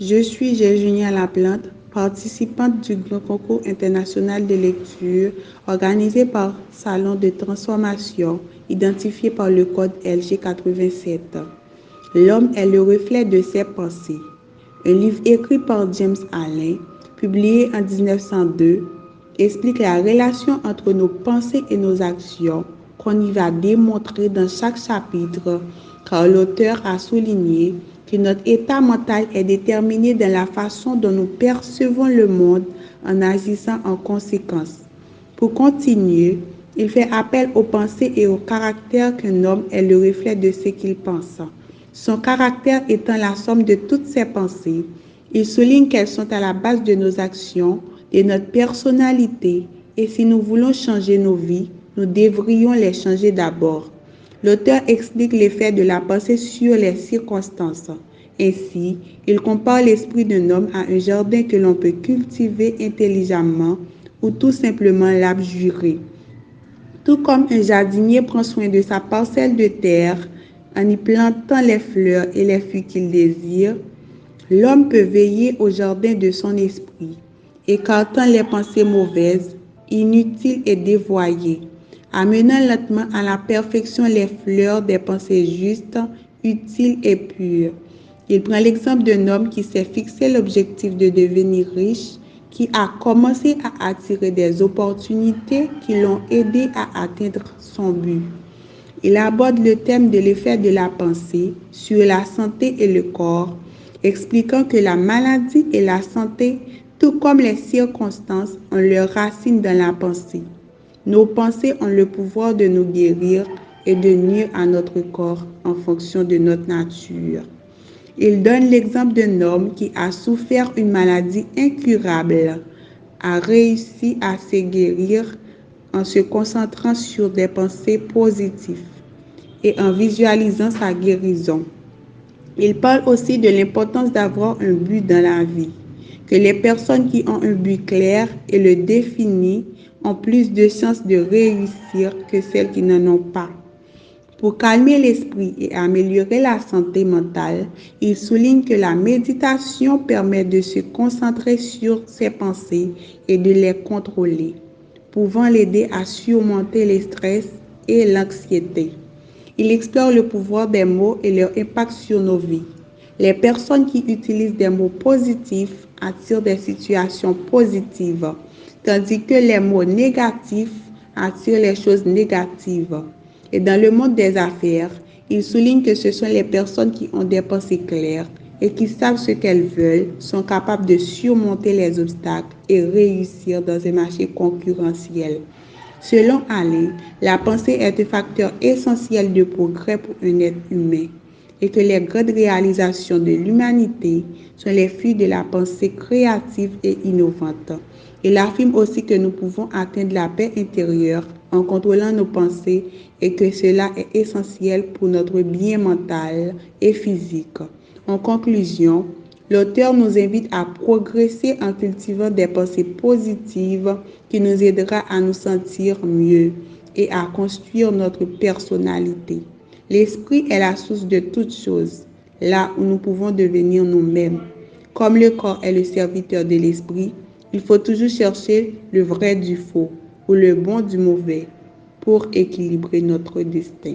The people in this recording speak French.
Je suis Virginia Laplante, participante du Grand Concours international de lecture organisé par Salon de transformation identifié par le code LG 87. L'homme est le reflet de ses pensées. Un livre écrit par James Allen, publié en 1902, explique la relation entre nos pensées et nos actions qu'on y va démontrer dans chaque chapitre, car l'auteur a souligné que notre état mental est déterminé dans la façon dont nous percevons le monde en agissant en conséquence. Pour continuer, il fait appel aux pensées et au caractère qu'un homme est le reflet de ce qu'il pense. Son caractère étant la somme de toutes ses pensées, il souligne qu'elles sont à la base de nos actions, de notre personnalité, et si nous voulons changer nos vies, nous devrions les changer d'abord. L'auteur explique l'effet de la pensée sur les circonstances. Ainsi, il compare l'esprit d'un homme à un jardin que l'on peut cultiver intelligemment ou tout simplement l'abjurer. Tout comme un jardinier prend soin de sa parcelle de terre en y plantant les fleurs et les fruits qu'il désire, l'homme peut veiller au jardin de son esprit, écartant les pensées mauvaises, inutiles et dévoyées, amenant lentement à la perfection les fleurs des pensées justes, utiles et pures. Il prend l'exemple d'un homme qui s'est fixé l'objectif de devenir riche, qui a commencé à attirer des opportunités qui l'ont aidé à atteindre son but. Il aborde le thème de l'effet de la pensée sur la santé et le corps, expliquant que la maladie et la santé, tout comme les circonstances, ont leurs racines dans la pensée. Nos pensées ont le pouvoir de nous guérir et de nuire à notre corps en fonction de notre nature. Il donne l'exemple d'un homme qui a souffert une maladie incurable, a réussi à se guérir en se concentrant sur des pensées positives et en visualisant sa guérison. Il parle aussi de l'importance d'avoir un but dans la vie, que les personnes qui ont un but clair et le défini ont plus de chances de réussir que celles qui n'en ont pas. Pour calmer l'esprit et améliorer la santé mentale, il souligne que la méditation permet de se concentrer sur ses pensées et de les contrôler, pouvant l'aider à surmonter le stress et l'anxiété. Il explore le pouvoir des mots et leur impact sur nos vies. Les personnes qui utilisent des mots positifs attirent des situations positives, tandis que les mots négatifs attirent les choses négatives. Et dans le monde des affaires, il souligne que ce sont les personnes qui ont des pensées claires et qui savent ce qu'elles veulent, sont capables de surmonter les obstacles et réussir dans un marché concurrentiel. Selon Alain, la pensée est un facteur essentiel de progrès pour un être humain et que les grandes réalisations de l'humanité sont les fruits de la pensée créative et innovante. Il affirme aussi que nous pouvons atteindre la paix intérieure en contrôlant nos pensées et que cela est essentiel pour notre bien mental et physique. En conclusion, l'auteur nous invite à progresser en cultivant des pensées positives qui nous aidera à nous sentir mieux et à construire notre personnalité. L'esprit est la source de toutes choses, là où nous pouvons devenir nous-mêmes. Comme le corps est le serviteur de l'esprit, il faut toujours chercher le vrai du faux ou le bon du mauvais pour équilibrer notre destin.